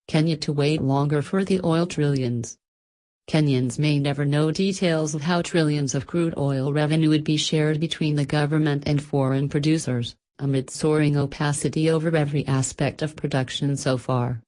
Kenya to wait longer for the oil trillions. Kenyans may never know details of how trillions of crude oil revenue would be shared between the government and foreign producers, amid soaring opacity over every aspect of production so far.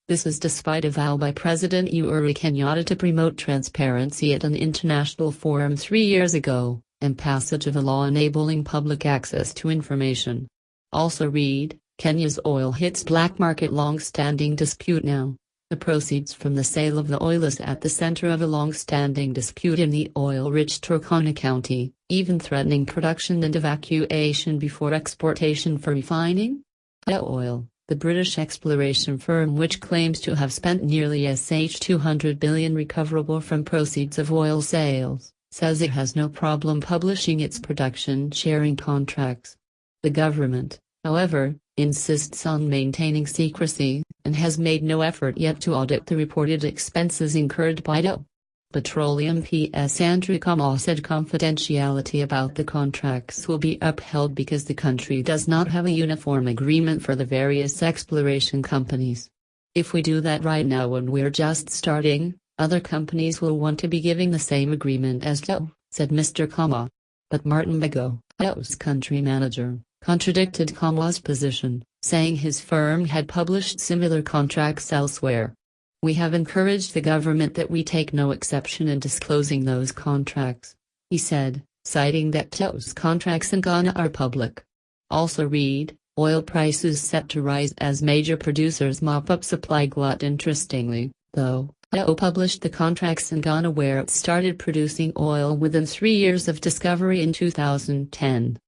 This is despite a vow by President Uhuru Kenyatta to promote transparency at an international forum 3 years ago, and passage of a law enabling public access to information. Also read, Kenya's oil hits black market long-standing dispute now. The proceeds from the sale of the oil is at the center of a long-standing dispute in the oil-rich Turkana County, even threatening production and evacuation before exportation for refining. Oil, the British exploration firm which claims to have spent nearly $200 billion recoverable from proceeds of oil sales, says it has no problem publishing its production-sharing contracts. The government, however, insists on maintaining secrecy, and has made no effort yet to audit the reported expenses incurred by Dow. Petroleum PS Andrew Kamau said confidentiality about the contracts will be upheld because the country does not have a uniform agreement for the various exploration companies. If we do that right now when we're just starting, other companies will want to be giving the same agreement as Dow, said Mr. Kamau. But Martin Bago, Dow's country manager, contradicted Kamau's position, saying his firm had published similar contracts elsewhere. We have encouraged the government that we take no exception in disclosing those contracts, he said, citing that Dow's contracts in Ghana are public. Also read, oil prices set to rise as major producers mop up supply glut. Interestingly, though, Dow published the contracts in Ghana where it started producing oil within 3 years of discovery in 2010.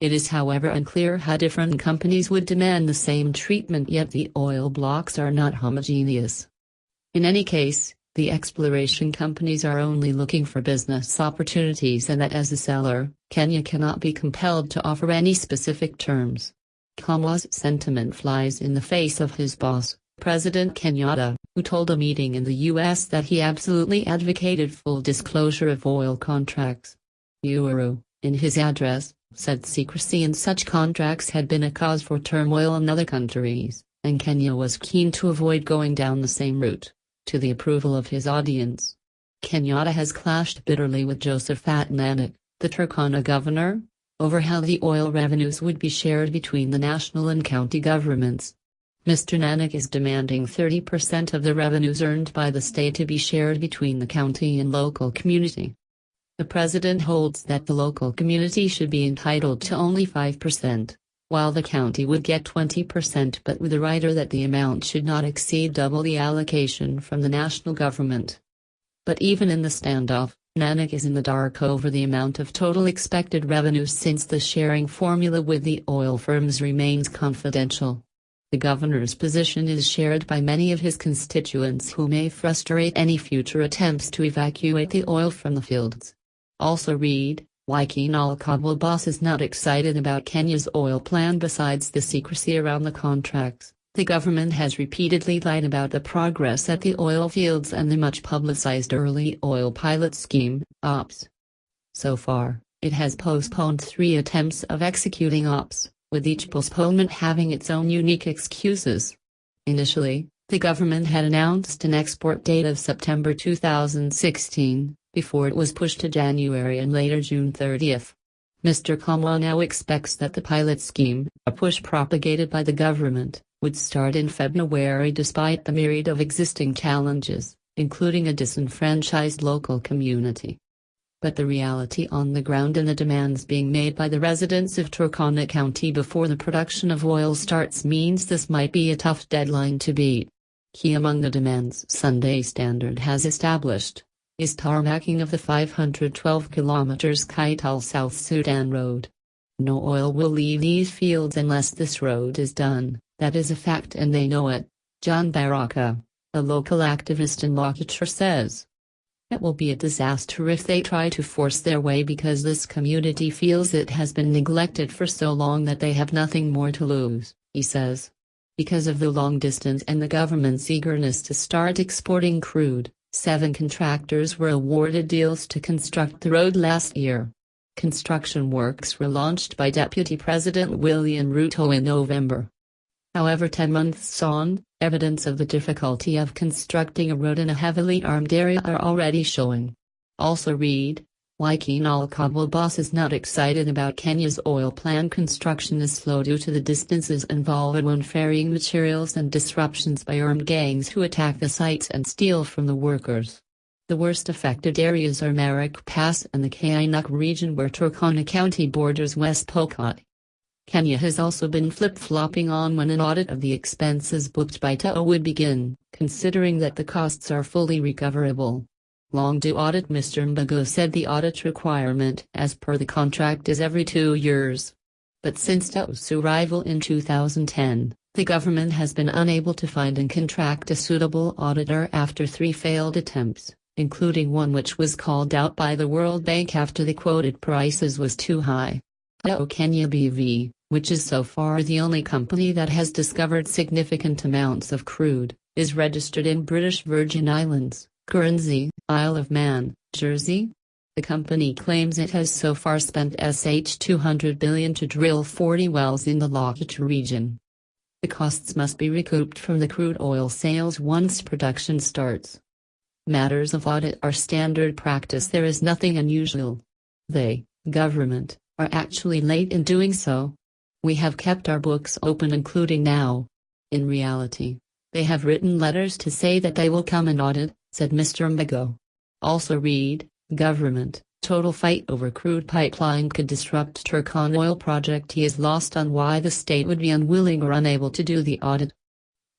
It is however unclear how different companies would demand the same treatment, yet the oil blocks are not homogeneous. In any case, the exploration companies are only looking for business opportunities, and that as a seller, Kenya cannot be compelled to offer any specific terms. Kamau's sentiment flies in the face of his boss, President Kenyatta, who told a meeting in the U.S. that he absolutely advocated full disclosure of oil contracts. Uhuru, in his address, said secrecy in such contracts had been a cause for turmoil in other countries, and Kenya was keen to avoid going down the same route, to the approval of his audience. Kenyatta has clashed bitterly with Josephat Nanak, the Turkana governor, over how the oil revenues would be shared between the national and county governments. Mr. Nanak is demanding 30% of the revenues earned by the state to be shared between the county and local community. The president holds that the local community should be entitled to only 5%, while the county would get 20%, but with a rider that the amount should not exceed double the allocation from the national government. But even in the standoff, Nanak is in the dark over the amount of total expected revenues since the sharing formula with the oil firms remains confidential. The governor's position is shared by many of his constituents who may frustrate any future attempts to evacuate the oil from the fields. Also read, why Kinal Kabul boss is not excited about Kenya's oil plan. Besides the secrecy around the contracts, the government has repeatedly lied about the progress at the oil fields and the much publicized early oil pilot scheme, OPS. So far, it has postponed 3 attempts of executing OPS, with each postponement having its own unique excuses. Initially, the government had announced an export date of September 2016, before it was pushed to January and later June 30. Mr. Kamau now expects that the pilot scheme, a push propagated by the government, would start in February despite the myriad of existing challenges, including a disenfranchised local community. But the reality on the ground and the demands being made by the residents of Turkana County before the production of oil starts means this might be a tough deadline to beat. Key among the demands Sunday Standard has established is tarmacking of the 512 km Kaital South Sudan Road. No oil will leave these fields unless this road is done, that is a fact and they know it, John Baraka, a local activist in Lokichar says. It will be a disaster if they try to force their way because this community feels it has been neglected for so long that they have nothing more to lose, he says. Because of the long distance and the government's eagerness to start exporting crude, 7 contractors were awarded deals to construct the road last year. Construction works were launched by Deputy President William Ruto in November. However, 10 months on, evidence of the difficulty of constructing a road in a heavily armed area are already showing. Also read, why Kenal Kabul boss is not excited about Kenya's oil plant construction is slow due to the distances involved when ferrying materials and disruptions by armed gangs who attack the sites and steal from the workers. The worst affected areas are Marak Pass and the Kainuk region where Turkana County borders West Pokot. Kenya has also been flip-flopping on when an audit of the expenses booked by TAO would begin, considering that the costs are fully recoverable. Long due audit. Mr. Mbago said the audit requirement as per the contract is every 2 years. But since TAO's arrival in 2010, the government has been unable to find and contract a suitable auditor after 3 failed attempts, including one which was called out by the World Bank after the quoted prices was too high. TAO Kenya BV, which is so far the only company that has discovered significant amounts of crude, is registered in British Virgin Islands, Guernsey, Isle of Man, Jersey. The company claims it has so far spent $200 billion to drill 40 wells in the Lokitu region. The costs must be recouped from the crude oil sales once production starts. Matters of audit are standard practice. There is nothing unusual. They, government, are actually late in doing so. We have kept our books open including now. In reality, they have written letters to say that they will come and audit, said Mr. Mbago. Also read, government, total fight over crude pipeline could disrupt Turkana oil project. He is lost on why the state would be unwilling or unable to do the audit.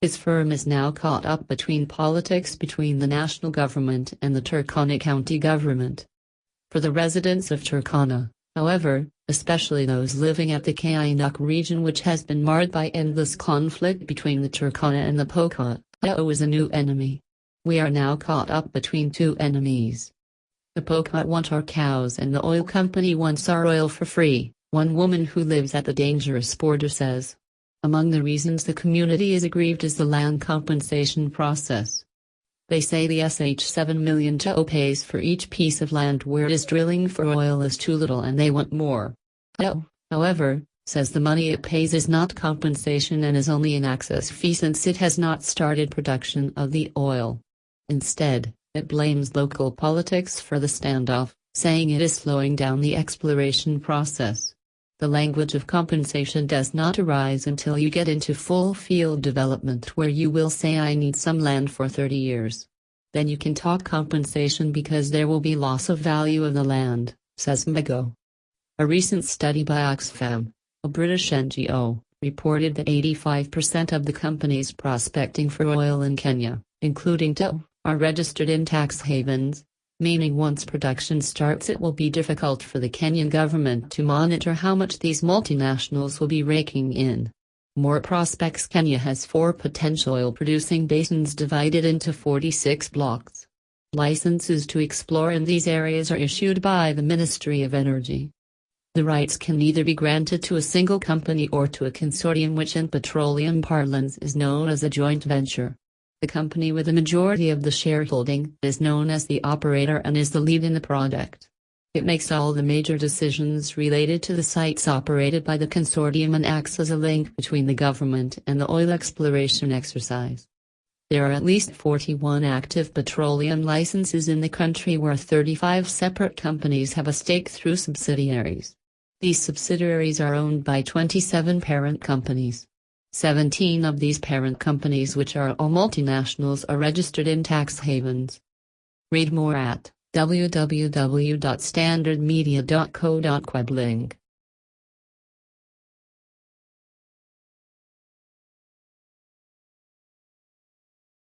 His firm is now caught up between politics between the national government and the Turkana County government. For the residents of Turkana, however, especially those living at the Kainuk region which has been marred by endless conflict between the Turkana and the Pokot, TAO is a new enemy. We are now caught up between 2 enemies. The Pokot want our cows and the oil company wants our oil for free, one woman who lives at the dangerous border says. Among the reasons the community is aggrieved is the land compensation process. They say the $7 million TAO pays for each piece of land where it is drilling for oil is too little and they want more. TAO, however, says the money it pays is not compensation and is only an access fee since it has not started production of the oil. Instead, it blames local politics for the standoff, saying it is slowing down the exploration process. The language of compensation does not arise until you get into full field development where you will say I need some land for 30 years. Then you can talk compensation because there will be loss of value of the land, says Mbago. A recent study by Oxfam, a British NGO, reported that 85% of the companies prospecting for oil in Kenya, including TAO, are registered in tax havens, meaning once production starts it will be difficult for the Kenyan government to monitor how much these multinationals will be raking in. More prospects. Kenya has 4 potential oil-producing basins divided into 46 blocks. Licenses to explore in these areas are issued by the Ministry of Energy. The rights can either be granted to a single company or to a consortium which in petroleum parlance is known as a joint venture. The company with the majority of the shareholding is known as the operator and is the lead in the project. It makes all the major decisions related to the sites operated by the consortium and acts as a link between the government and the oil exploration exercise. There are at least 41 active petroleum licenses in the country where 35 separate companies have a stake through subsidiaries. These subsidiaries are owned by 27 parent companies. 17 of these parent companies, which are all multinationals, are registered in tax havens. Read more at www.standardmedia.co.kwe.